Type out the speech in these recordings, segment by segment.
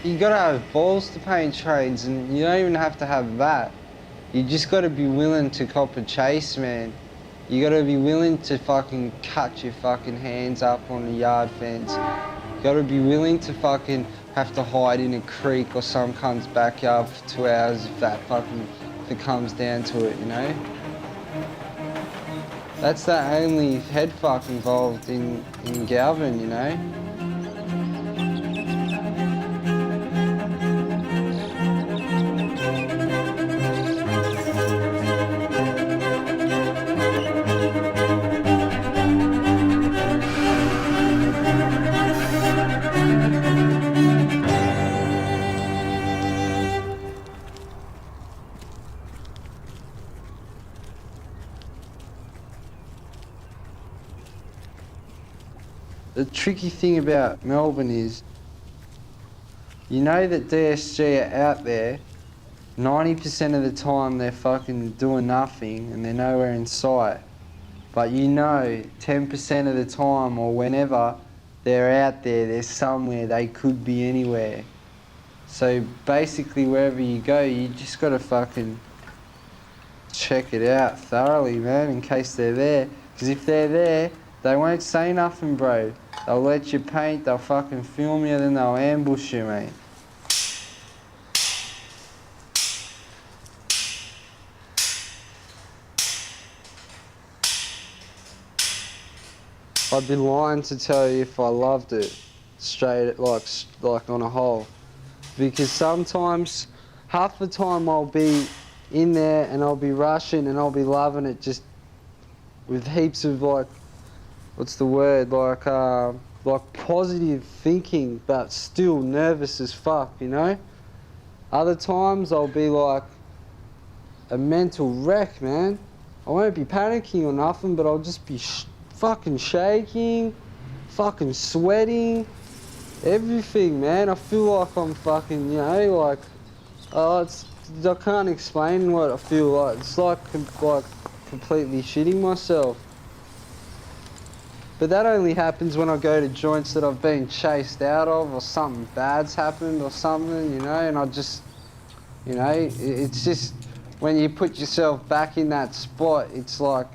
You gotta have balls to paint trains, and you don't even have to have that. You just gotta be willing to cop a chase, man. You gotta be willing to fucking cut your fucking hands up on a yard fence. You gotta be willing to fucking have to hide in a creek or some cunt's backyard for 2 hours if it comes down to it, you know? That's the only head fuck involved in Galvin, you know? The tricky thing about Melbourne is, you know that DSG are out there, 90% of the time they're fucking doing nothing and they're nowhere in sight. But you know 10% of the time or whenever they're out there, they're somewhere, they could be anywhere. So basically wherever you go, you just gotta fucking check it out thoroughly, man, in case they're there. Because if they're there, they won't say nothing, bro. They'll let you paint, they'll fucking film you, then they'll ambush you, mate. I'd be lying to tell you if I loved it, straight, like on a whole. Because sometimes, half the time I'll be in there and I'll be rushing and I'll be loving it just with heaps of like, what's the word, like positive thinking, but still nervous as fuck, you know? Other times I'll be like a mental wreck, man. I won't be panicking or nothing, but I'll just be fucking shaking, fucking sweating, everything, man. I feel like I'm fucking, you know, like, I can't explain what I feel like. It's like completely shitting myself. But that only happens when I go to joints that I've been chased out of or something bad's happened or something, you know, and I just, you know, it's just when you put yourself back in that spot, it's like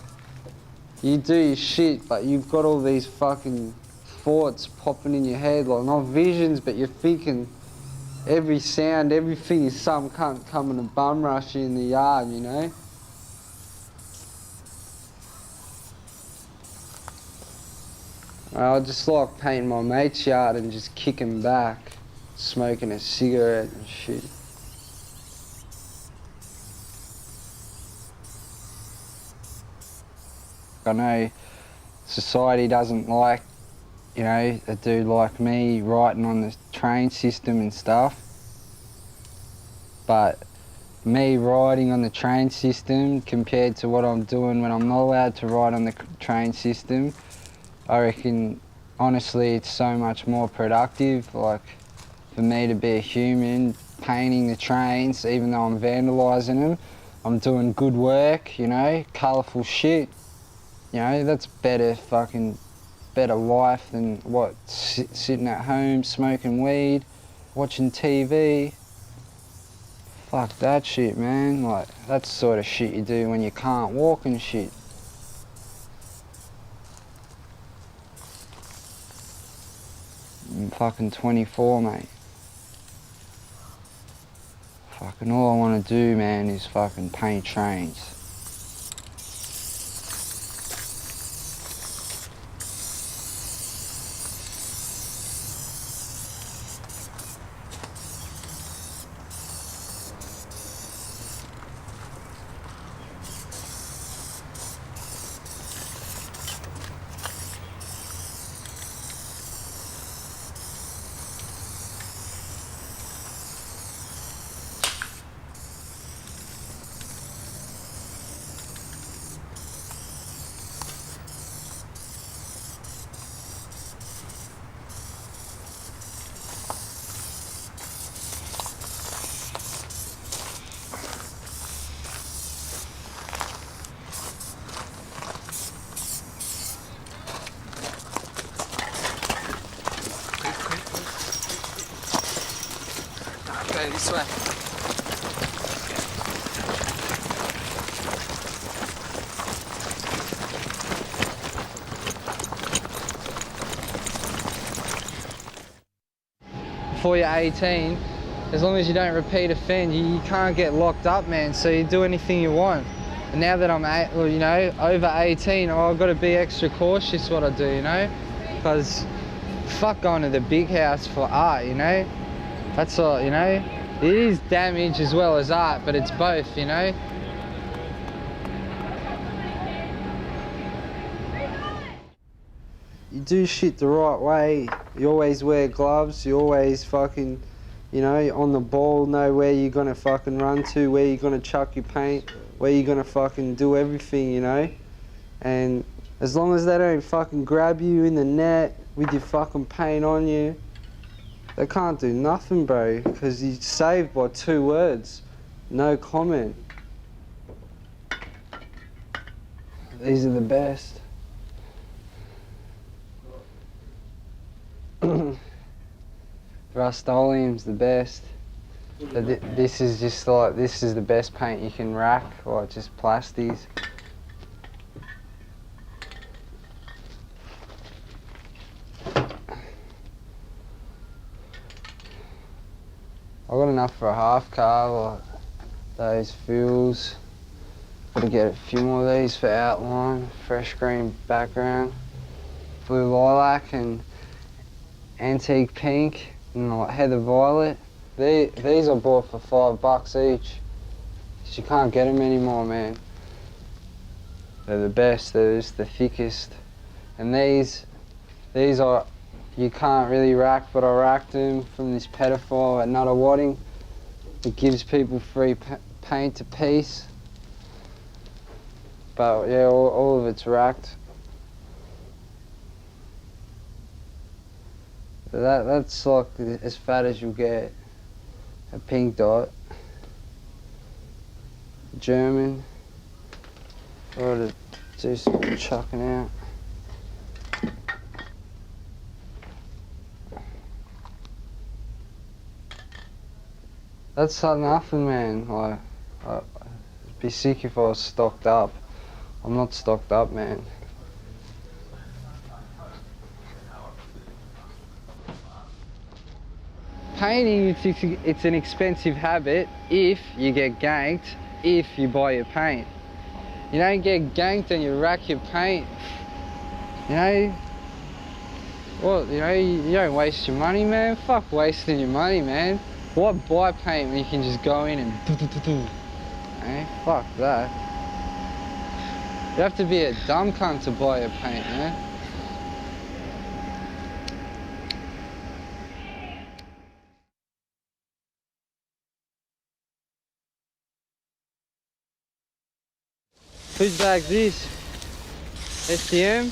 you do your shit, but you've got all these fucking thoughts popping in your head, like not visions, but you're thinking every sound, everything is some cunt coming to bum rush you in the yard, you know? I just like painting my mate's yard and just kicking back, smoking a cigarette and shit. I know society doesn't like, you know, a dude like me writing on the train system and stuff. But me riding on the train system compared to what I'm doing when I'm not allowed to ride on the train system, I reckon, honestly, it's so much more productive. Like, for me to be a human, painting the trains, even though I'm vandalising them, I'm doing good work, you know, colourful shit. You know, that's better life than what, sitting at home, smoking weed, watching TV. Fuck that shit, man. Like, that's the sort of shit you do when you can't walk and shit. I'm fucking 24, mate. Fucking all I want to do, man, is fucking paint trains. going this way. Before you're 18, as long as you don't repeat offend, you can't get locked up, man. So you do anything you want. And now that I'm, over 18, I've got to be extra cautious what I do, you know? Because fuck going to the big house for art, you know? That's all, you know? It is damage as well as art, but it's both, you know? You do shit the right way. You always wear gloves. You always fucking, you know, on the ball, know where you're gonna fucking run to, where you're gonna chuck your paint, where you're gonna fucking do everything, you know? And as long as they don't fucking grab you in the net with your fucking paint on you, they can't do nothing, bro, because you're saved by 2 words. No comment. These are the best. Rust-Oleum's the best. But this is just like, this is the best paint you can rack, like just plasties. I got enough for a half car, like those fuels. Gotta get a few more of these for outline, fresh green background, blue lilac and antique pink and like heather violet. These I bought for $5 each. You can't get them anymore, man. They're the best, they're just the thickest. And these are, you can't really rack, but I racked them from this pedophile at Nutter Wadding. It gives people free paint to piece. But yeah, all of it's racked. That's like as fat as you'll get. A pink dot. German. Or to do some chucking out. That's nothing, man. Like, I'd be sick if I was stocked up. I'm not stocked up, man. Painting, it's an expensive habit if you get ganked, if you buy your paint. You don't get ganked and you rack your paint. You know, well, you know, you don't waste your money, man. Fuck wasting your money, man. Why buy paint when you can just go in and do? Eh? Fuck that. You have to be a dumb cunt to buy your paint, man. Whose bag's this? SDM?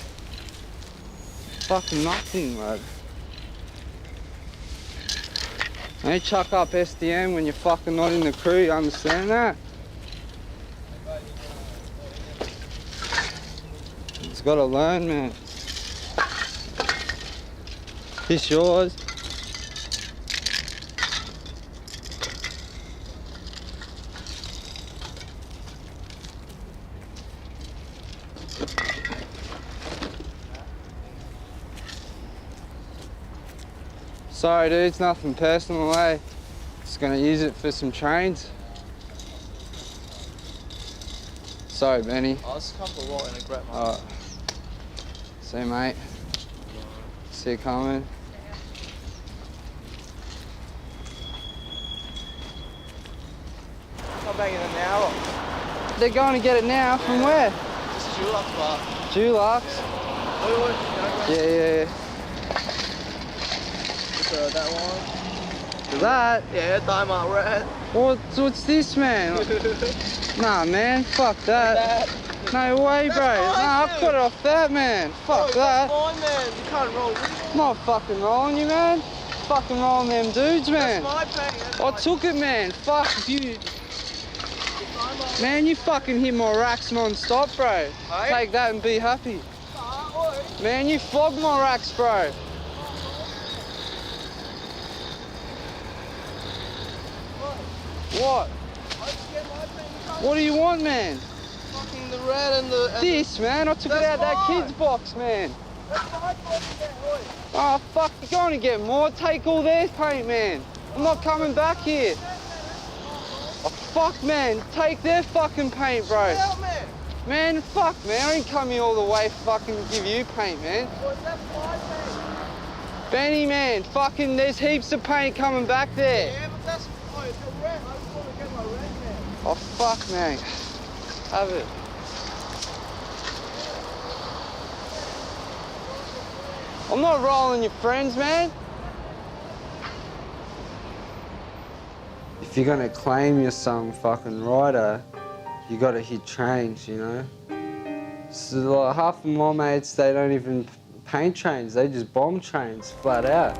Fucking nothing, mate. Don't chuck up SDM when you're fucking not in the crew, you understand that? It's gotta learn, man. This yours. Sorry dude, it's nothing personal, eh? Just gonna use it for some trains. Sorry, Benny. I'll just come for a walk and a grab my... Alright. See you, mate. See you coming. Come back in an hour. They're going to get it now, from where? Just Dulux bar. Dulux? Yeah. That one. That? Yeah, Diamond Red. What's this, man? Nah, man, fuck that. No way, bro. Nah, I'll cut it off that, man. Fuck that. That's mine, man. You can't roll with it. I'm not fucking rolling you, man. Fucking rolling them dudes, man. That's my paint. I took it, man. Fuck you. Man, you fucking hit my racks non-stop, bro. Hey? Take that and be happy. Man, you flogged my racks, bro. What? I just get my paint. You can't What do you want, man? fucking the red and the... This, man. I took it out of that fine. kid's box, man. That's my fault, boy. Oh, fuck. You're going to get more. Take all their paint, man. I'm not coming back here. Oh, fuck, man. Take their fucking paint, bro. Get out, man. Man, fuck, man. I didn't come here all the way fucking give you paint, man. Boy, that's my paint. Benny, man. Fucking, there's heaps of paint coming back there. Yeah, but that's fine. It's a red. I just want to get my red, man. Oh, fuck, man. Have it. I'm not rolling your friends, man. If you're gonna claim you're some fucking rider, you gotta hit trains, you know? So like half of my mates, they don't even paint trains, they just bomb trains, flat out.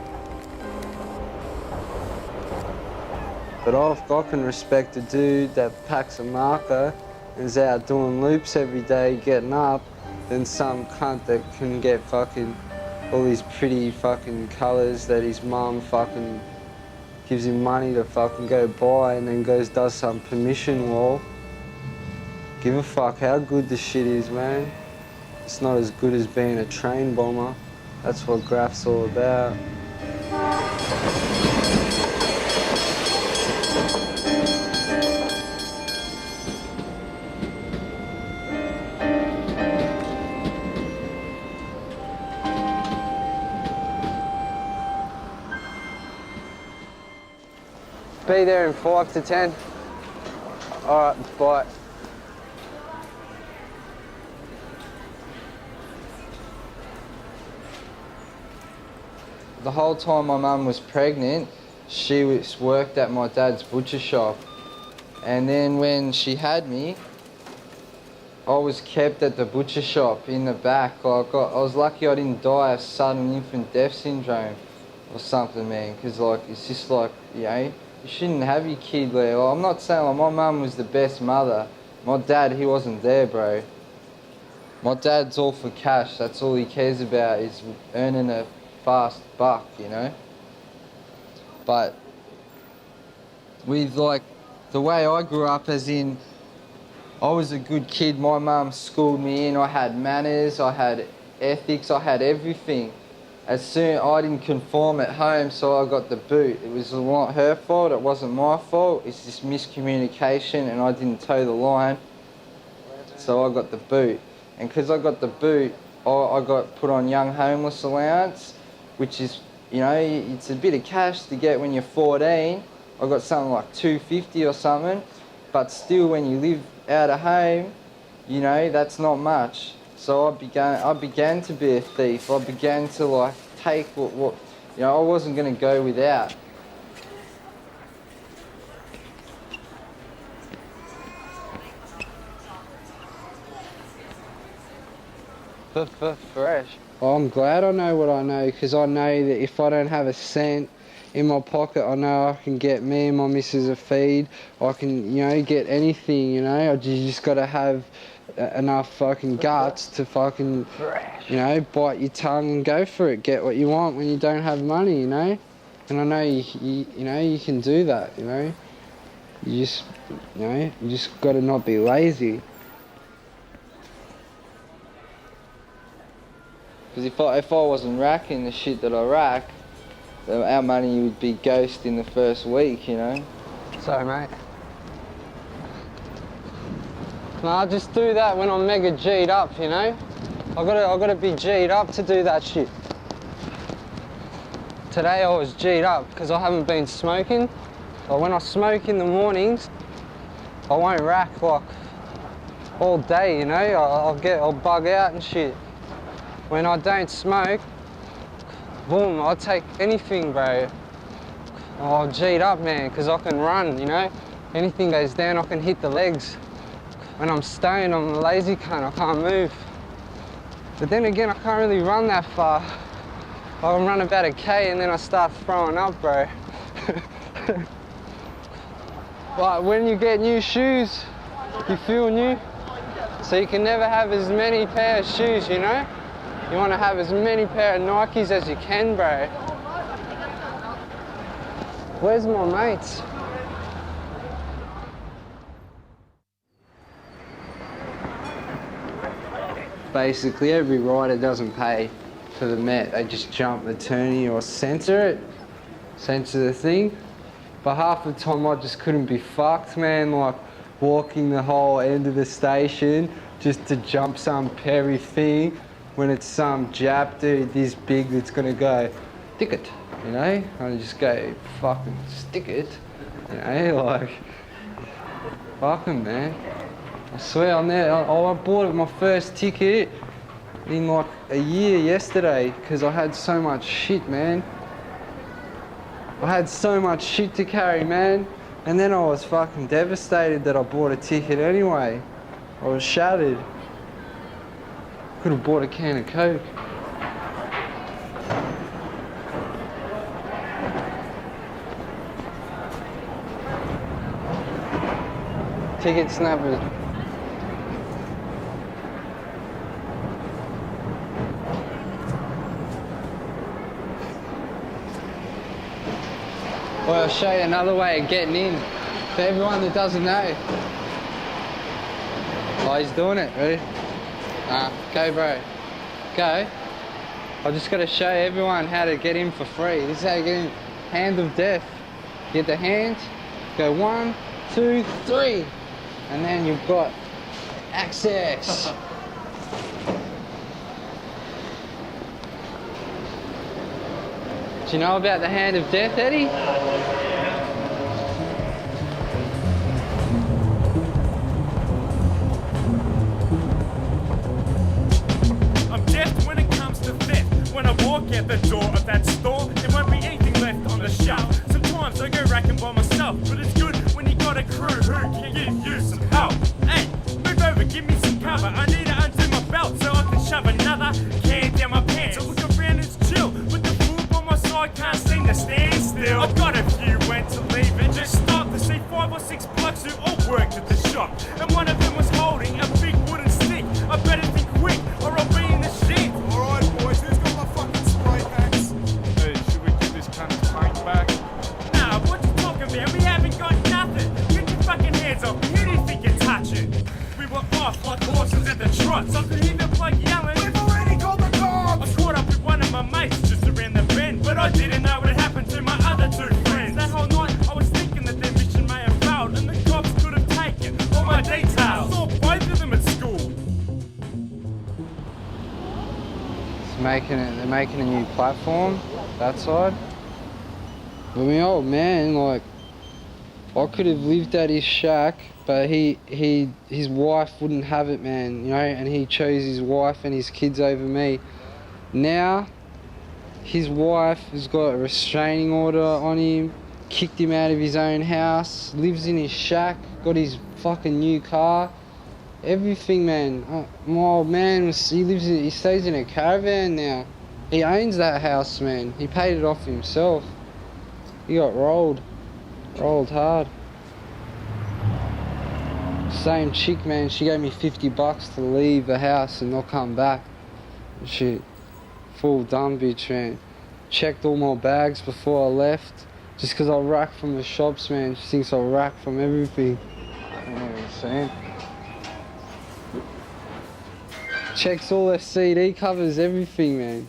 But I can respect a dude that packs a marker and is out doing loops every day, getting up, than some cunt that can get fucking all these pretty fucking colours that his mum fucking gives him money to fucking go buy and then goes does some permission wall. Give a fuck how good the shit is, man. It's not as good as being a train bomber. That's what graph's all about. Be there in 5 to 10. All right, bye. The whole time my mum was pregnant, she worked at my dad's butcher shop. And then when she had me, I was kept at the butcher shop in the back. I was lucky I didn't die of sudden infant death syndrome or something, man, because like, it's just like, you know, you shouldn't have your kid there. Well, I'm not saying like my mum was the best mother. My dad, he wasn't there, bro. My dad's all for cash. That's all he cares about is earning a fast buck, you know. But with like the way I grew up, as in I was a good kid. My mum schooled me in. I had manners, I had ethics, I had everything. As soon I didn't conform at home, so I got the boot. It was not her fault, it wasn't my fault. It's just miscommunication and I didn't toe the line. So I got the boot. And because I got the boot, I got put on young homeless allowance, which is, you know, it's a bit of cash to get when you're 14. I got something like $250 or something, but still when you live out of home, you know, that's not much. So I began to be a thief. I began to like take what you know, I wasn't gonna go without. Fresh. Oh, I'm glad I know what I know, because I know that if I don't have a cent in my pocket, I know I can get me and my missus a feed. I can, you know, get anything, you know. You just gotta have enough fucking guts to fucking, you know, bite your tongue and go for it. Get what you want when you don't have money, you know. And I know you know, you can do that, you know. You just gotta not be lazy. Because if I wasn't racking the shit that I rack, our money would be ghost in the first week, you know. Sorry, mate. No, I just do that when I'm mega G'd up, you know. I gotta be G'd up to do that shit. Today I was G'd up because I haven't been smoking. But when I smoke in the mornings, I won't rack like all day, you know. I'll bug out and shit. When I don't smoke, boom, I'll take anything, bro. I'm G'd up, man, because I can run, you know. Anything goes down, I can hit the legs. When I'm stoned, I'm a lazy cunt, I can't move. But then again, I can't really run that far. I can run about a K and then I start throwing up, bro. But when you get new shoes, you feel new. So you can never have as many pair of shoes, you know? You want to have as many pair of Nikes as you can, bro. Where's my mates? basically every rider doesn't pay for the Met. They just jump the tourney or censor the thing. But half the time I just couldn't be fucked, man. Like walking the whole end of the station just to jump some Perry thing when it's some Jap dude this big that's gonna go, stick it, you know? I just go, fucking stick it, you know, like, fucking man. I swear on that, I bought my first ticket in like a year yesterday because I had so much shit, man. I had so much shit to carry, man. And then I was fucking devastated that I bought a ticket anyway. I was shattered. Could have bought a can of Coke. Ticket snappers. Well, I'll show you another way of getting in. For everyone that doesn't know. Oh, he's doing it. Ready? Go, bro. Go. I just got to show everyone how to get in for free. This is how you get in. Hand of death. Get the hand. Go 1, 2, 3. And then you've got access. Do you know about the hand of death, Eddie? I'm deaf when it comes to theft. When I walk out the door of that store, there won't be anything left on the shelf. Sometimes I go racking by myself, but it's good when you got a crew who can give you some help. Hey, move over, give me some cover. I need to undo my belt so I can shove another can down my pants. I look around, it's chill, but the fool on my side can't seem to stand still. I've got a few went to leave and just stopped to see 5 or 6 blokes who all worked at the shop. And one of them was holding a big wooden stick. I better think quick or I'll be in the shit. Alright boys, who's got my fucking spray packs? Hey, should we give this cunt his paint back? Nah, what you talking about? We haven't got nothing. Get your fucking hands off me. Who do you think you're touching? We were off like horses at the trot. So I could hear the bloke yelling. We've already called the cops! I caught up with one of my mates just around the bend, but I didn't know what had happened to my other 2 friends. That whole night I was thinking that their mission may have failed and the cops could have taken all my details. I saw both of them at school. They're making a new platform, that side. But my old man, like, I could have lived at his shack, but his wife wouldn't have it, man, you know, and he chose his wife and his kids over me. Now, his wife has got a restraining order on him, kicked him out of his own house, lives in his shack, got his fucking new car. Everything, man. My old man, he stays in a caravan now. He owns that house, man. He paid it off himself. He got rolled hard. Same chick, man, she gave me $50 to leave the house and not come back. Shit. Full dumb bitch, man. Checked all my bags before I left. Just because I rack from the shops, man. She thinks I rack from everything. I don't know what I'm saying. Checks all their CD covers, everything, man.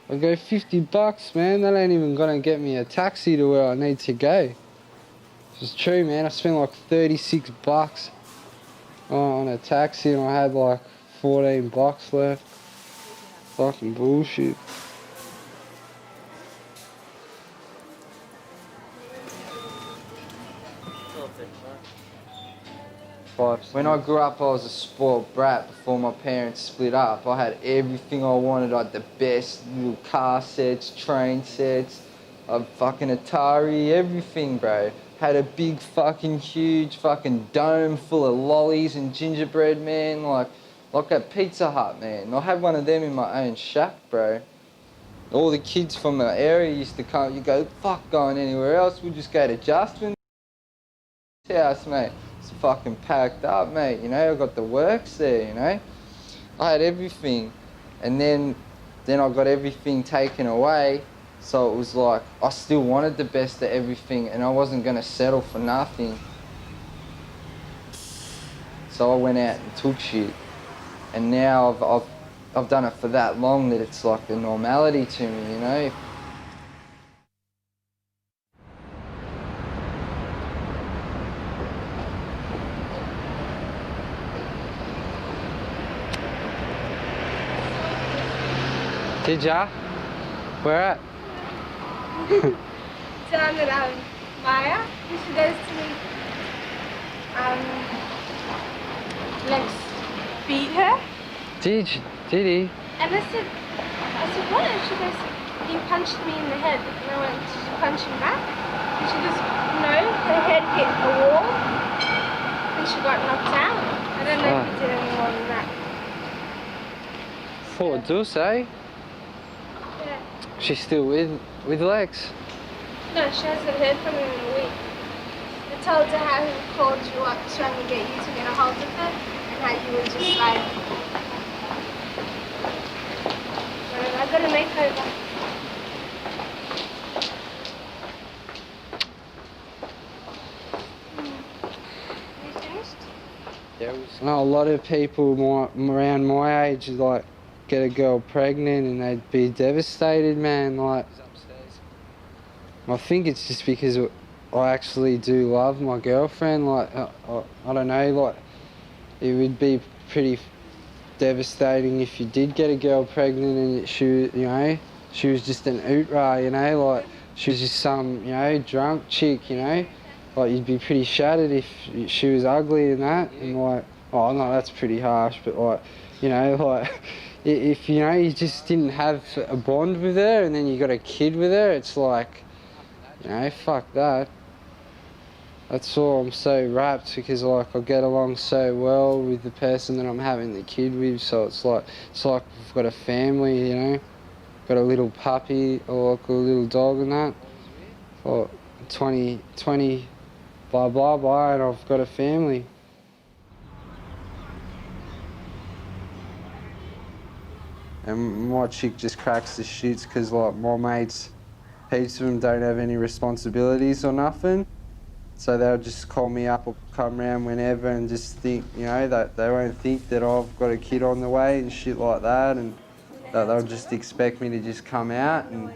I go $50, man. That ain't even gonna get me a taxi to where I need to go. It's true, man. I spent like $36 on a taxi and I had like $14 left. Fucking bullshit. When I grew up, I was a spoiled brat before my parents split up. I had everything I wanted. I had the best little car sets, train sets, a fucking Atari, everything, bro. Had a big fucking huge fucking dome full of lollies and gingerbread, man, like at Pizza Hut, man. I had one of them in my own shack, bro. All the kids from the area used to come. You go, fuck going anywhere else. We'll just go to Justin's house, mate. It's fucking packed up, mate, you know. I got the works there, you know. I had everything. And then I got everything taken away. So it was like, I still wanted the best of everything and I wasn't gonna settle for nothing. So I went out and took shit. And now I've done it for that long that it's like a normality to me, you know. Did ya? Where at? Down at Maya, and she goes to me, Lex beat her. Did he? And I said, what? And she goes, he punched me in the head. And I went, did you punch him back? And she goes, no, her head hit a wall and she got knocked out. I don't know if he did any more than that. Poor Jisoe. Yeah. She's still with Lex. No, she hasn't heard from him in a week. I told her how he called you up trying to get you to get a hold of her and how you were just like, I got a makeover. You finished? Yeah, No, a lot of people around my age like get a girl pregnant and they'd be devastated, man. Like, I think it's just because I actually do love my girlfriend. Like, I don't know, like, it would be pretty devastating if you did get a girl pregnant and she was just an oot-rah, you know, like, she was just some, drunk chick, you know. Like, you'd be pretty shattered if she was ugly and that, and like, oh no, that's pretty harsh, but like, like, if, you just didn't have a bond with her and then you got a kid with her, it's like, fuck that. That's all. I'm so wrapped because like I get along so well with the person that I'm having the kid with, so it's like we've got a family, got a little puppy or like a little dog and that. Or 20 blah blah blah, and I've got a family. And my chick just cracks the shits because like my mates, heaps of them don't have any responsibilities or nothing. So they'll just call me up or come round whenever and just think, that they won't think that I've got a kid on the way and shit like that, and that they'll just expect me to just come out and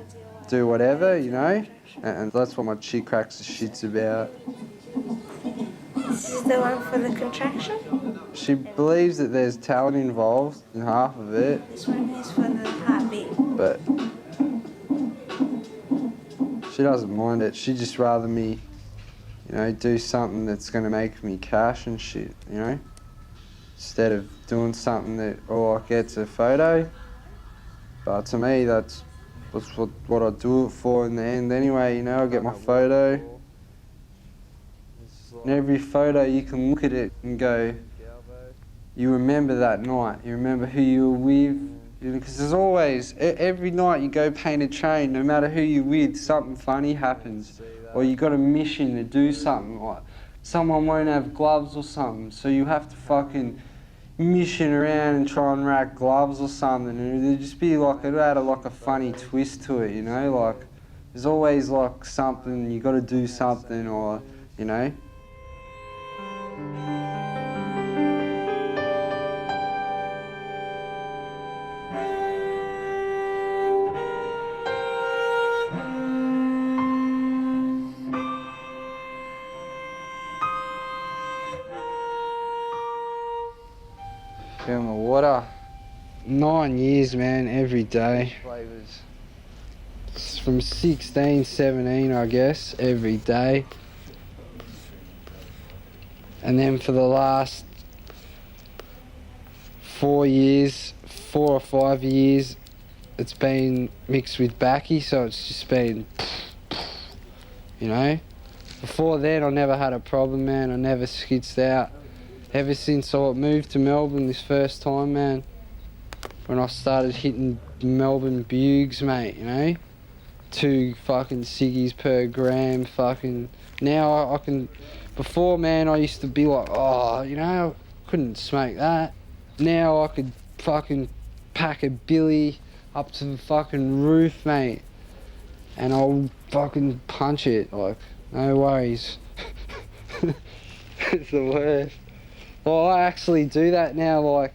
do whatever, and that's what my chick cracks the shits about. This is the one for the contraction? She believes that there's talent involved in half of it. This one is for the heartbeat. But she doesn't mind it. She'd just rather me do something that's going to make me cash and shit, instead of doing something that all I get's a photo. But to me, that's what I do it for in the end anyway, I get my photo. And every photo you can look at it and go, you remember that night, you remember who you were with, because there's always, every night you go paint a train, no matter who you're with, something funny happens. Or you got a mission to do something, like someone won't have gloves or something, so you have to fucking mission around and try and rack gloves or something, and it'd just be like, it'd add like a funny twist to it, like there's always like something, you got to do something, or Fill my water. 9 years, man, every day. Flavors. It's from 16, 17, I guess, every day. And then for the last 4 or 5 years, it's been mixed with backy, so it's just been, Before then, I never had a problem, man. I never skitzed out. Ever since I moved to Melbourne this first time, man, when I started hitting Melbourne bugs, mate, 2 fucking ciggies per gram, fucking. Now I can. Before, man, I used to be like, I couldn't smoke that. Now I could fucking pack a billy up to the fucking roof, mate, and I'll fucking punch it, like, no worries. It's the worst. Well, I actually do that now, like,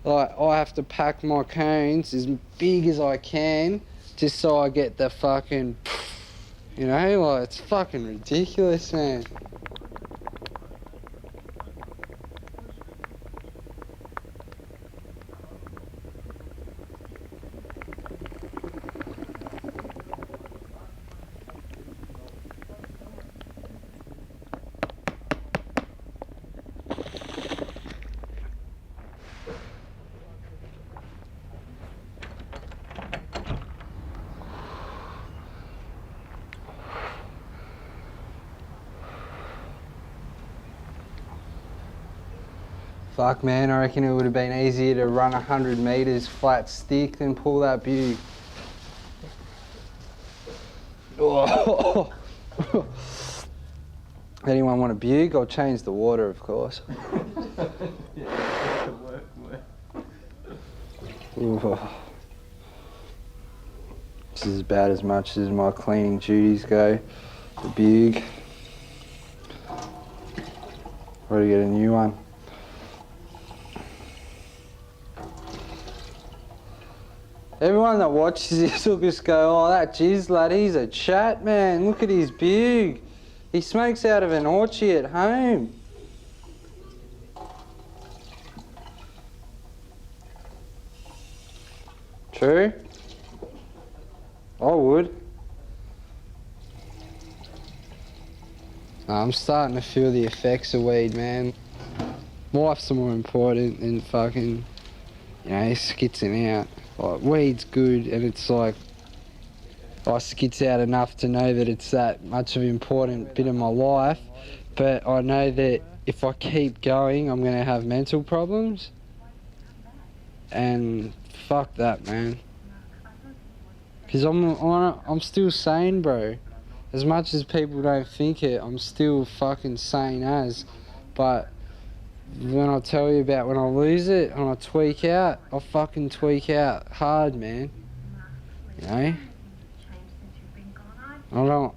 Like, I have to pack my cones as big as I can just so I get the fucking, you know, like, it's fucking ridiculous, man. Fuck, man, I reckon it would have been easier to run 100 metres flat stick than pull that butte. Oh. Anyone want a bug? I'll change the water, of course. This is about as much as my cleaning duties go. The bug. Got to get a new one. Everyone that watches this will just go, oh, that Jiz lad, he's a chat, man. Look at his bug. He smokes out of an orchard at home. True? I would. I'm starting to feel the effects of weed, man. Life's more important than fucking, you know, skitzing out. Like, weed's good, and it's like, I skits out enough to know that it's that much of an important bit of my life, but I know that if I keep going, I'm gonna have mental problems, and fuck that, man. Because I'm still sane, bro. As much as people don't think it, I'm still fucking sane as, but when I tell you about when I lose it and I tweak out, I fucking tweak out hard, man. You know? I don't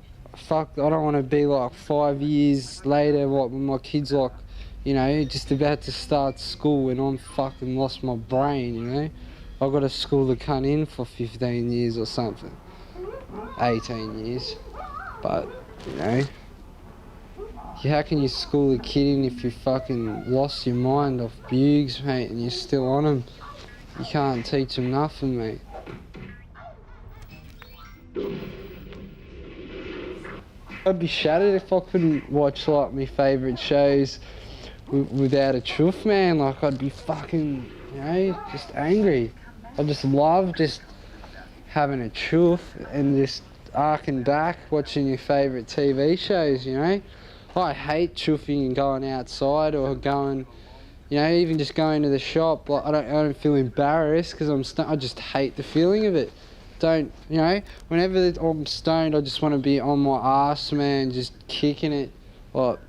want to be like 5 years later, like when my kid's like, you know, just about to start school and I'm fucking lost my brain, you know? I've got to school the cunt in for 15 years or something. 18 years. But, you know, how can you school a kid in if you fucking lost your mind off bugs, mate, and you're still on them? You can't teach them nothing, mate. I'd be shattered if I couldn't watch, like, my favourite shows without a truth, man. Like, I'd be fucking, you know, just angry. I just love just having a truth and just arcing back watching your favourite TV shows, you know? I hate chuffing and going outside or going, you know, even just going to the shop. Like, I don't feel embarrassed because I just hate the feeling of it. You know, whenever I'm stoned, I just want to be on my ass, man, just kicking it, like,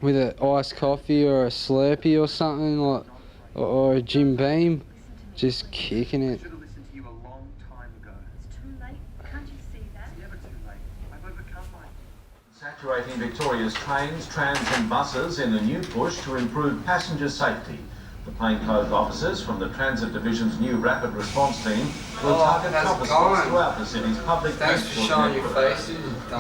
with an iced coffee or a Slurpee or something, like, or a Jim Beam, just kicking it. Saturating Victoria's trains, trams and buses in a new push to improve passenger safety. The plainclothes officers from the Transit Division's new rapid response team will target cover spots throughout the city's public transport network.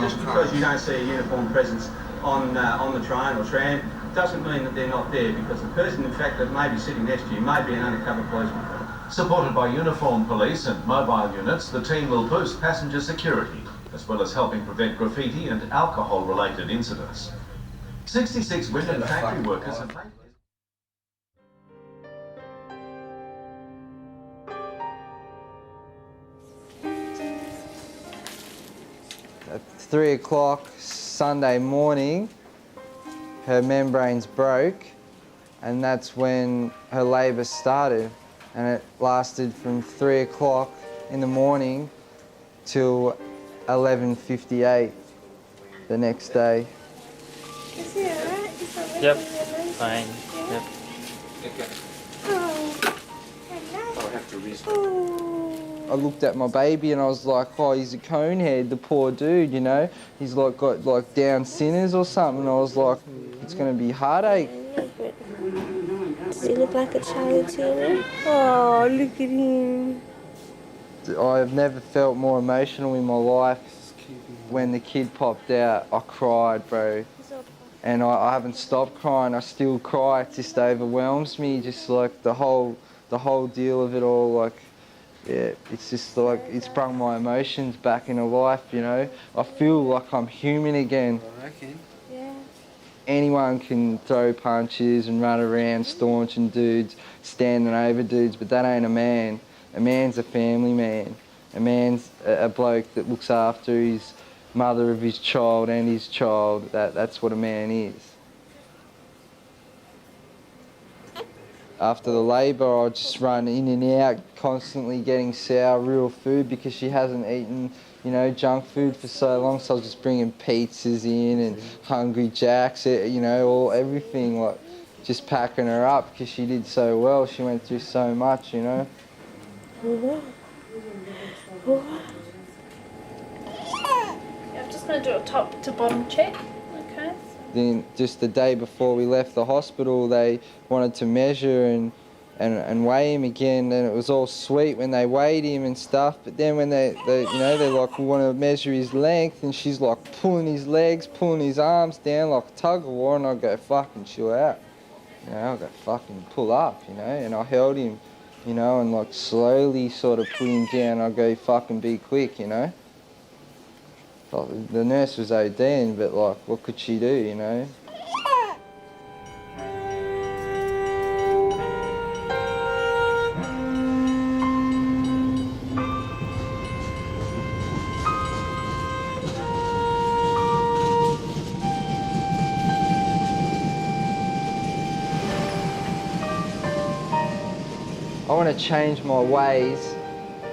Just because you don't see a uniformed presence on the train or tram doesn't mean that they're not there, because the person, in fact, that may be sitting next to you may be an undercover policeman. Supported by uniformed police and mobile units, the team will boost passenger security, as well as helping prevent graffiti and alcohol-related incidents. 66 women factory workers have made... At 3 o'clock Sunday morning, her membranes broke, and that's when her labour started, and it lasted from 3 o'clock in the morning till 11:58 the next day. Is he alright? He's not really Yep, really fine. Yep. Oh, have to restart. I looked at my baby and I was like, oh, he's a conehead, the poor dude, you know? He's like got like Down sinners or something. I was like, it's gonna be heartache. he look like a Charlie to me? Oh, look at him. I've never felt more emotional in my life. When the kid popped out, I cried, bro. And I haven't stopped crying. I still cry. It just overwhelms me. Just like the whole deal of it all. Like, yeah, it's just like it's brought my emotions back into life. You know, I feel like I'm human again. I reckon. Yeah. Anyone can throw punches and run around staunching dudes, standing over dudes, but that ain't a man. A man's a family man. A man's a bloke that looks after his mother of his child and his child. That's what a man is. After the labour, I just run in and out, constantly getting sour real food because she hasn't eaten, you know, junk food for so long. So I was just bringing pizzas in and Hungry Jacks, you know, everything, like just packing her up because she did so well. She went through so much, you know. I'm just going to do a top to bottom check, okay? Then just the day before we left the hospital, they wanted to measure and weigh him again, and it was all sweet when they weighed him and stuff. But then when they you know, they're like, we want to measure his length, and she's like pulling his legs, pulling his arms down like a tug of war, and I go, fucking chill out. You know, I go, fucking pull up, you know, and I held him, you know, and like slowly sort of put him down. I go, fucking be quick, you know. The nurse was ODing, but like, what could she do, you know? I want to change my ways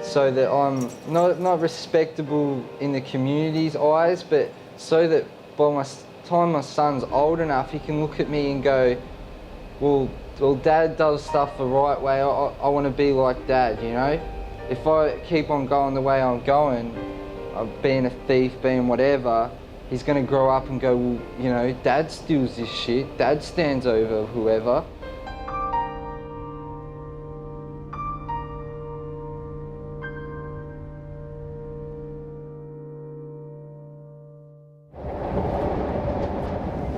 so that I'm not respectable in the community's eyes, but so that by my time my son's old enough, he can look at me and go, well, Dad does stuff the right way. I want to be like Dad, you know? If I keep on going the way I'm going, being a thief, being whatever, he's going to grow up and go, well, you know, Dad steals this shit. Dad stands over whoever.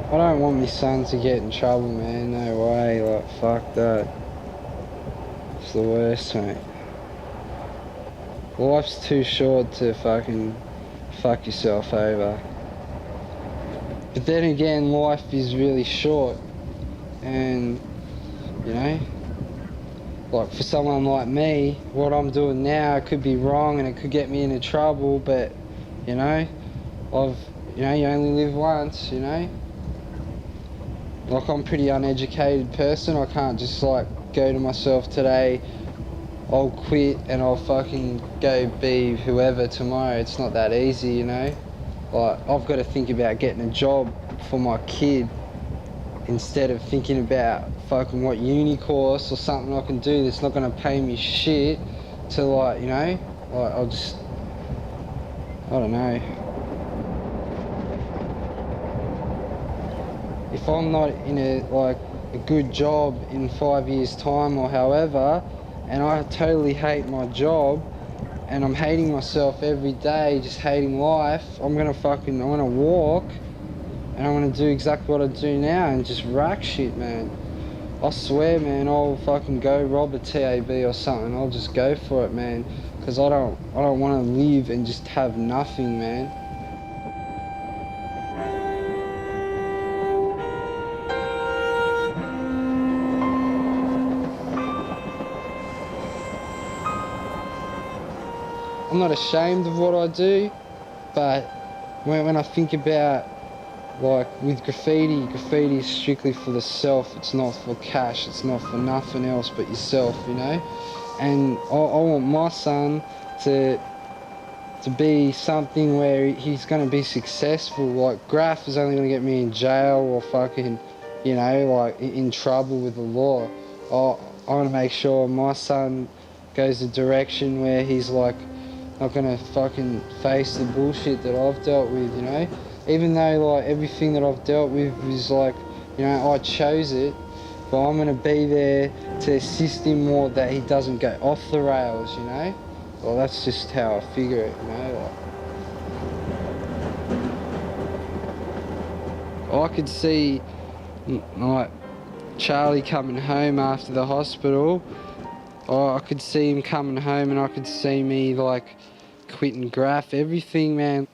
I don't want my son to get in trouble, man. No way. Like, fuck that. It's the worst, mate. Life's too short to fucking fuck yourself over. But then again, life is really short. And, you know, like for someone like me, what I'm doing now could be wrong and it could get me into trouble, but, you know, you only live once, you know? Like, I'm a pretty uneducated person. I can't just like go to myself today, I'll quit and I'll fucking go be whoever tomorrow. It's not that easy, you know? Like, I've got to think about getting a job for my kid instead of thinking about fucking what uni course or something I can do that's not going to pay me shit to, like, you know? Like, I don't know. If I'm not in a good job in 5 years' time or however, and I totally hate my job, and I'm hating myself every day, just hating life, I'm gonna walk, and I'm gonna do exactly what I do now and just rack shit, man. I swear, man, I'll fucking go rob a TAB or something. I'll just go for it, man, because I don't want to live and just have nothing, man. I'm not ashamed of what I do, but when I think about, like, with graffiti is strictly for the self. It's not for cash, it's not for nothing else but yourself, you know? And I want my son to be something where he's going to be successful. Like, graff is only going to get me in jail or fucking, you know, like, in trouble with the law. I want to make sure my son goes a direction where he's, like, not gonna fucking face the bullshit that I've dealt with, you know? Even though, like, everything that I've dealt with is, like, you know, I chose it, but I'm gonna be there to assist him more, that he doesn't go off the rails, you know? Well, that's just how I figure it, you know? Like, I could see, like, Charlie coming home after the hospital. Oh, I could see him coming home, and I could see me, like, quitting Graff, everything, man.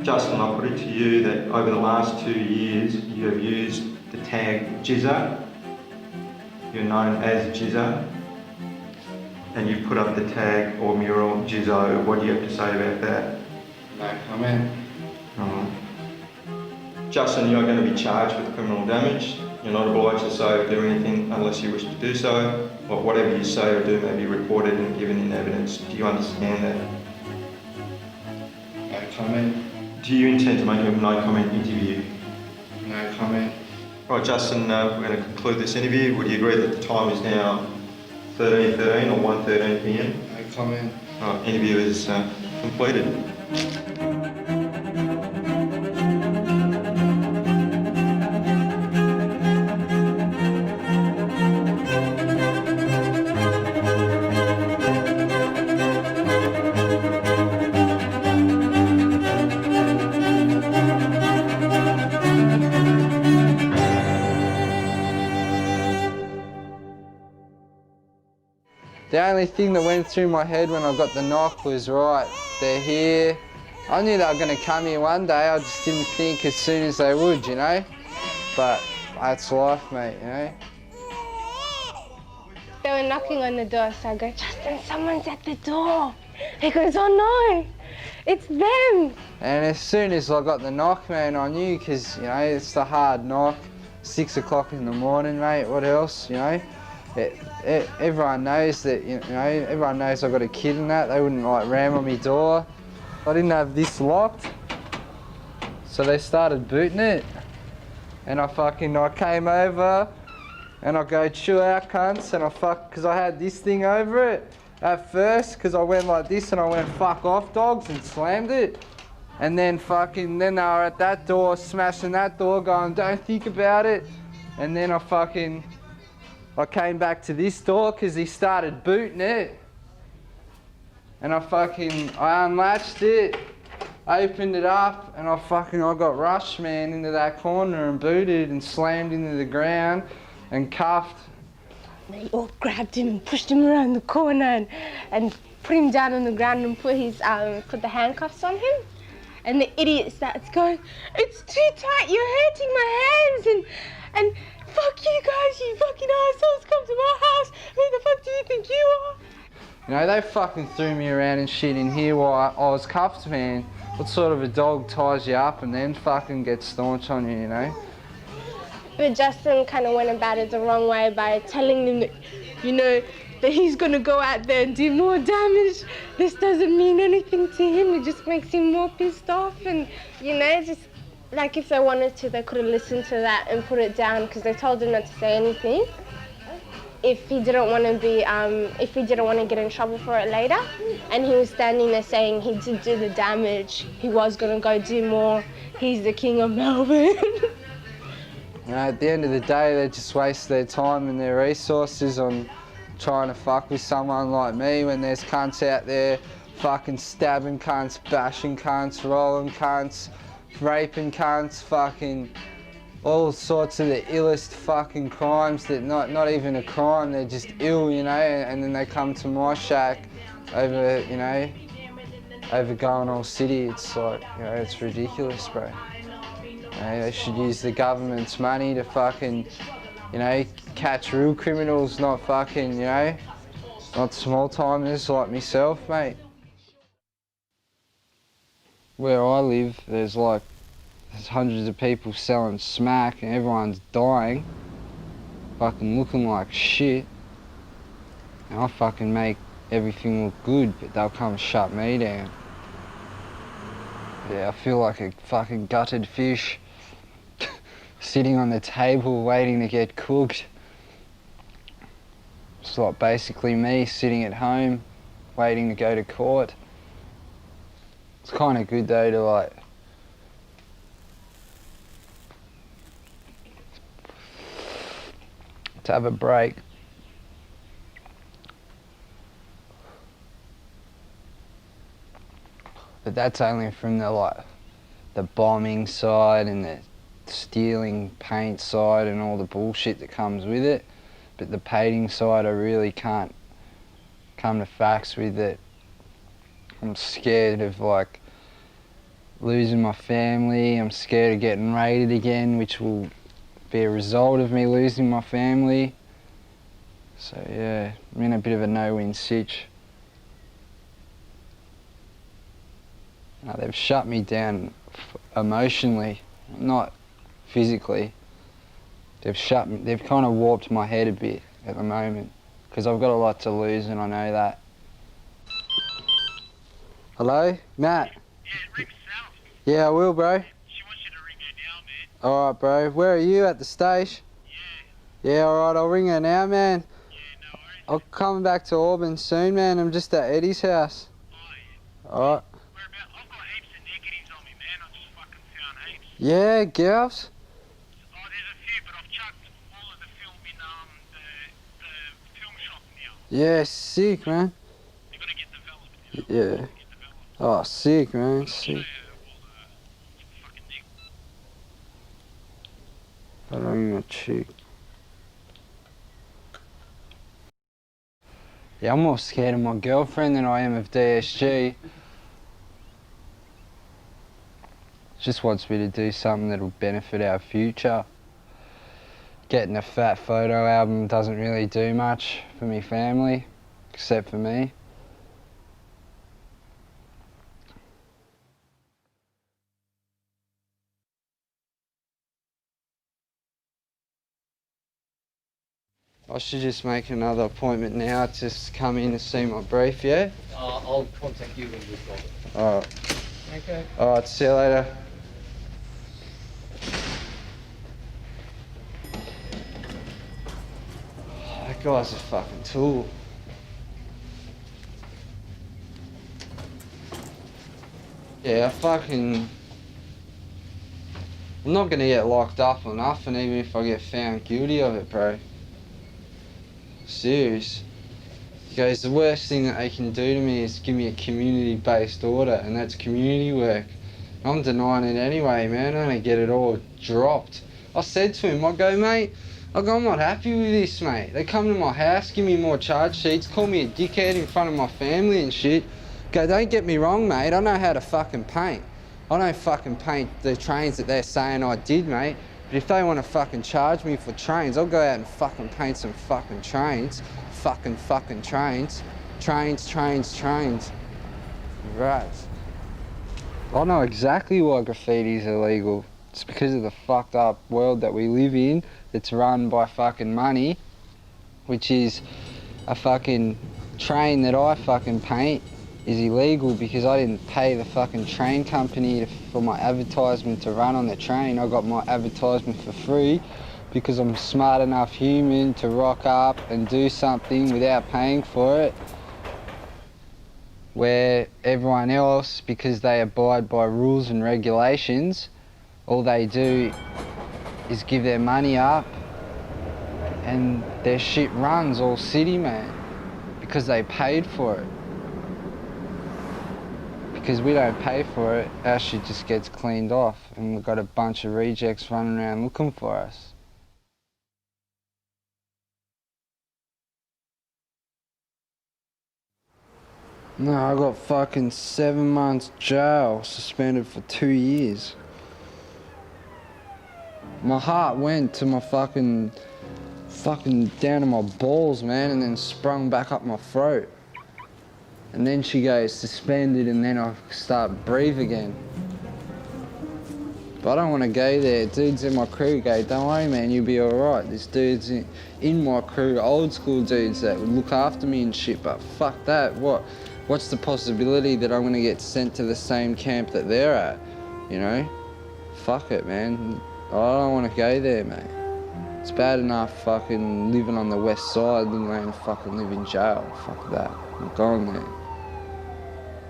Justin, I'll put it to you that over the last 2 years you have used the tag Jisoe. You're known as Jisoe. And you put up the tag or mural Jisoe. What do you have to say about that? No comment. Justin, you are going to be charged with criminal damage. You're not obliged to say or do anything unless you wish to do so. But whatever you say or do may be recorded and given in evidence. Do you understand that? No comment. Do you intend to make a no-comment interview? No comment. Right, Justin, we're going to conclude this interview. Would you agree that the time is now 13:13 or 1:13 p.m? No comment. Right, interview is completed. The only thing that went through my head when I got the knock was, right, they're here. I knew they were going to come here one day, I just didn't think as soon as they would, you know? But that's life, mate, you know? They were knocking on the door, so I go, Justin, someone's at the door. He goes, oh no, it's them. And as soon as I got the knock, man, I knew, because, you know, it's the hard knock, 6 o'clock in the morning, mate, what else, you know? Everyone knows that, you know, everyone knows I've got a kid and that. They wouldn't like ram on my door. I didn't have this locked, so they started booting it. And I came over and I go, chill out, cunts, and because I had this thing over it at first, because I went like this and I went, fuck off, dogs, and slammed it. And then then they were at that door, smashing that door, going, don't think about it. And then I I came back to this door because he started booting it. And I unlatched it, opened it up, and I got rushed, man, into that corner and booted and slammed into the ground and cuffed. They all grabbed him and pushed him around the corner and put him down on the ground and put the handcuffs on him. And the idiot starts going, "It's too tight, you're hurting my hands, and fuck you guys, you fucking assholes, come to my house, who the fuck do you think you are?" You know, they fucking threw me around and shit in here while I was cuffed, man. What sort of a dog ties you up and then fucking gets staunch on you, you know? But Justin kind of went about it the wrong way by telling them that, you know, that he's going to go out there and do more damage. This doesn't mean anything to him. It just makes him more pissed off. And, you know, just like if they wanted to, they could have listened to that and put it down because they told him not to say anything. If he didn't want to get in trouble for it later, and he was standing there saying he did do the damage, he was going to go do more. He's the king of Melbourne. You know, at the end of the day, they just waste their time and their resources on trying to fuck with someone like me when there's cunts out there fucking stabbing cunts, bashing cunts, rolling cunts, raping cunts, fucking all sorts of the illest fucking crimes that not even a crime, they're just ill, you know, and then they come to my shack over, you know, over going all city. It's like, you know, it's ridiculous, bro. You know, they should use the government's money to fucking, you know, catch real criminals, not fucking, you know, not small timers like myself, mate. Where I live, there's hundreds of people selling smack and everyone's dying, fucking looking like shit. And I fucking make everything look good, but they'll come shut me down. Yeah, I feel like a fucking gutted fish sitting on the table waiting to get cooked. It's like basically me sitting at home waiting to go to court. It's kind of good though to have a break. But that's only from the bombing side and the stealing paint side and all the bullshit that comes with it. But the painting side I really can't come to facts with it. I'm scared of losing my family. I'm scared of getting raided again, which will be a result of me losing my family. So yeah, I'm in a bit of a no-win sitch. They've shut me down emotionally, not physically. They've kind of warped my head a bit at the moment because I've got a lot to lose and I know that. Hello, Matt? Yeah, ring Sal. Yeah, I will, bro. She wants you to ring her now, man. Alright, bro. Where are you, at the stage? Yeah. Yeah, alright, I'll ring her now, man. Yeah, no worries. I'll come back to Auburn soon, man. I'm just at Eddie's house. Oh, yeah. Alright. Whereabouts? I've got heaps of negatives on me, man. I just fucking found heaps. Yeah, girls? Oh, there's a few, but I've chucked all of the film in the film shop now. Yeah, sick, man. You're gonna get developed, you know? Yeah. Oh, sick, man. Sick. I don't even cheek. Yeah, I'm more scared of my girlfriend than I am of DSG. She just wants me to do something that'll benefit our future. Getting a fat photo album doesn't really do much for me family, except for me. I should just make another appointment now to come in to see my brief, yeah? I'll contact you when we've got it. Alright. Okay. Alright, see you later. That guy's a fucking tool. Yeah, I'm not gonna get locked up or nothing, even if I get found guilty of it, bro. serious. He goes, the worst thing that they can do to me is give me a community-based order, and that's community work. I'm denying it anyway, man. I'm gonna get it all dropped. I said to him, I go, mate, I'm not happy with this, mate. They come to my house, give me more charge sheets, call me a dickhead in front of my family and shit. Go, don't get me wrong, mate. I know how to fucking paint. I don't fucking paint the trains that they're saying I did, mate. But if they want to fucking charge me for trains, I'll go out and fucking paint some fucking trains. Fucking trains. Trains. Right. I know exactly why graffiti is illegal. It's because of the fucked up world that we live in. It's run by fucking money, which is a fucking train that I fucking paint is illegal because I didn't pay the fucking train company for my advertisement to run on the train. I got my advertisement for free because I'm a smart enough human to rock up and do something without paying for it. Where everyone else, because they abide by rules and regulations, all they do is give their money up and their shit runs all city, man, because they paid for it. Because we don't pay for it, our shit just gets cleaned off and we've got a bunch of rejects running around looking for us. No, I got fucking 7 months jail, suspended for 2 years. My heart went to my fucking down to my balls, man, and then sprung back up my throat. And then she goes suspended and then I start breathe again. But I don't want to go there. Dudes in my crew go, don't worry, man, you'll be alright. There's dudes in my crew, old school dudes that would look after me and shit, but fuck that. What's the possibility that I'm gonna get sent to the same camp that they're at, you know? Fuck it, man. I don't want to go there, mate. It's bad enough fucking living on the west side, let alone fucking live in jail. Fuck that. I'm going there.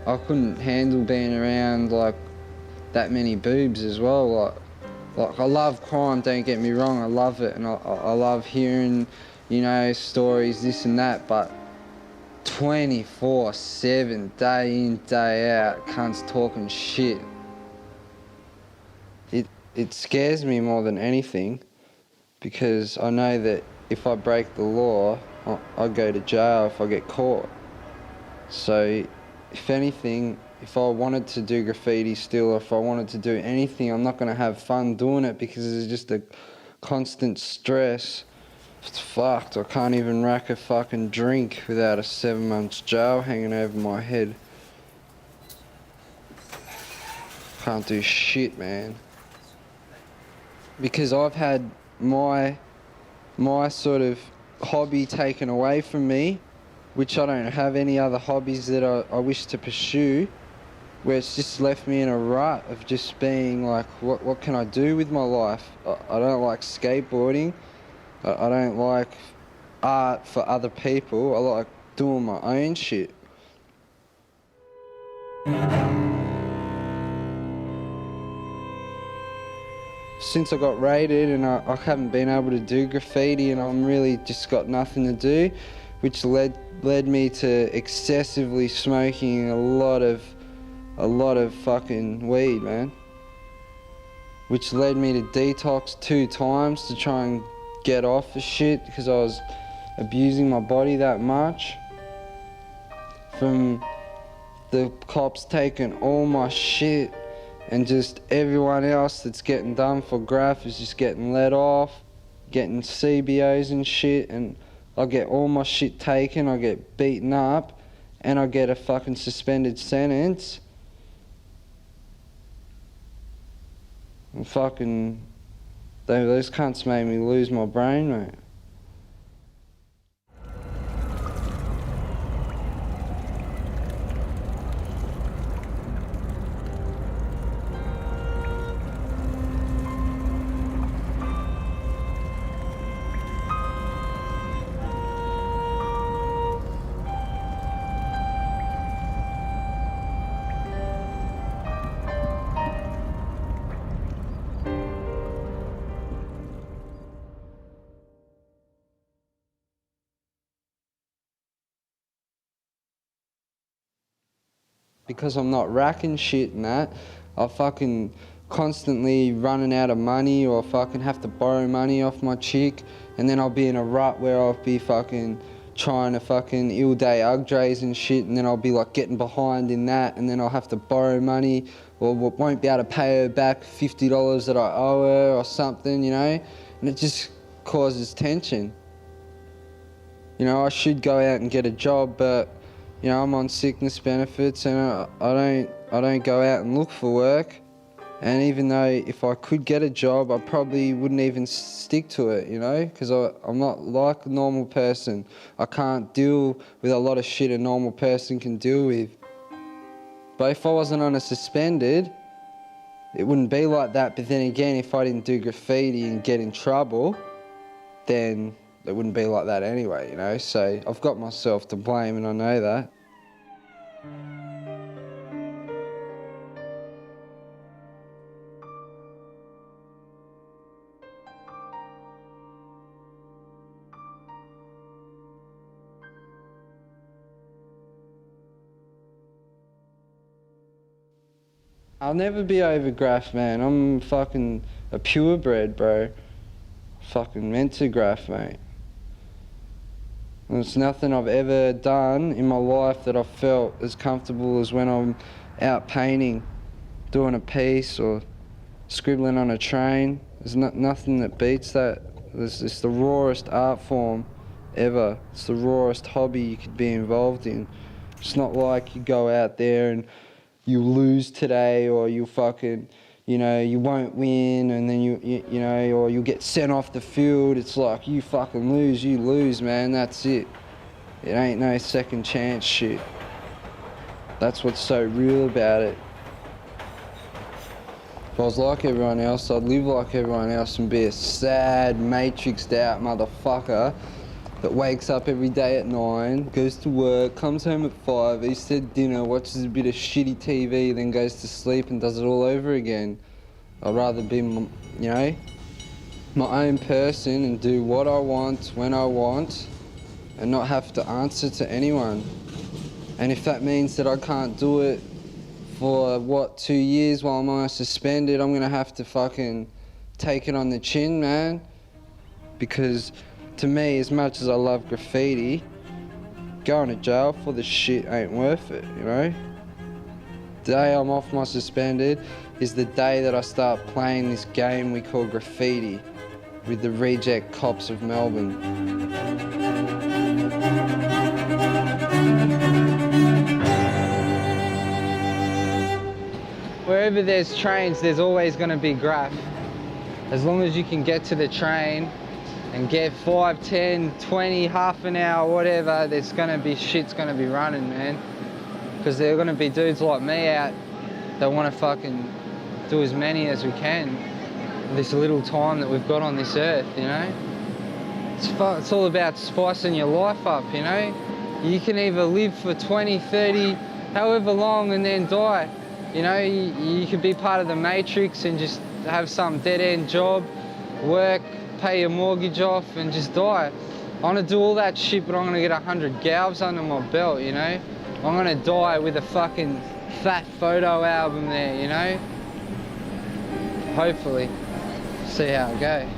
I couldn't handle being around like that many boobs as well. Like I love crime, don't get me wrong, I love it, and I love hearing, you know, stories, this and that, but 24/7, day in, day out, cunts talking shit. It scares me more than anything because I know that if I break the law, I go to jail if I get caught. So, if anything, if I wanted to do graffiti still, or if I wanted to do anything, I'm not going to have fun doing it because it's just a constant stress. It's fucked. I can't even rack a fucking drink without a 7 months jail hanging over my head. Can't do shit, man. Because I've had my sort of hobby taken away from me, which I don't have any other hobbies that I wish to pursue, where it's just left me in a rut of just being like, what can I do with my life? I don't like skateboarding. I don't like art for other people. I like doing my own shit. Since I got raided and I haven't been able to do graffiti and I'm really just got nothing to do, which led me to excessively smoking a lot of fucking weed, man. Which led me to detox 2 times to try and get off the shit because I was abusing my body that much. From the cops taking all my shit and just everyone else that's getting done for graff is just getting let off, getting CBOs and shit, and I get all my shit taken, I get beaten up, and I get a fucking suspended sentence. And fucking, those cunts made me lose my brain, mate. because I'm not racking shit and that, I fucking constantly running out of money, or fucking have to borrow money off my chick, and then I'll be in a rut where I'll be fucking trying to fucking ill day UGDRs and shit, and then I'll be like getting behind in that, and then I'll have to borrow money, or won't be able to pay her back $50 that I owe her or something, you know, and it just causes tension. You know, I should go out and get a job, but you know, I'm on sickness benefits, and I don't go out and look for work. And even though if I could get a job, I probably wouldn't even stick to it, you know, because I'm not like a normal person. I can't deal with a lot of shit a normal person can deal with. But if I wasn't on a suspended, it wouldn't be like that. But then again, if I didn't do graffiti and get in trouble, then it wouldn't be like that anyway, you know. So I've got myself to blame, and I know that. I'll never be over graff, man. I'm fucking a purebred, bro. Fucking meant to graff, mate. There's nothing I've ever done in my life that I've felt as comfortable as when I'm out painting, doing a piece or scribbling on a train. There's nothing that beats that. It's the rawest art form ever. It's the rawest hobby you could be involved in. It's not like you go out there and you lose today, or you fucking, you know, you won't win, and then you know, or you'll get sent off the field. It's like, you fucking lose, you lose, man, that's it. It ain't no second chance shit. That's what's so real about it. If I was like everyone else, I'd live like everyone else and be a sad, matrixed out motherfucker that wakes up every day at 9, goes to work, comes home at 5, eats their dinner, watches a bit of shitty TV, then goes to sleep and does it all over again. I'd rather be, you know, my own person and do what I want, when I want, and not have to answer to anyone. And if that means that I can't do it for, 2 years while I'm on suspended, I'm gonna have to fucking take it on the chin, man. Because to me, as much as I love graffiti, going to jail for this shit ain't worth it, you know? The day I'm off my suspended is the day that I start playing this game we call graffiti with the reject cops of Melbourne. Wherever there's trains, there's always going to be graff. As long as you can get to the train and get 5, 10, 20, half an hour, whatever, there's gonna be shit's gonna be running, man. Because there are gonna be dudes like me out that wanna fucking do as many as we can this little time that we've got on this earth, you know? It's all about spicing your life up, you know? You can either live for 20, 30, however long, and then die. You know, you could be part of the matrix and just have some dead-end job, work, pay your mortgage off and just die. I want to do all that shit, but I'm going to get 100 galves under my belt, you know? I'm going to die with a fucking fat photo album there, you know? Hopefully. See how it goes.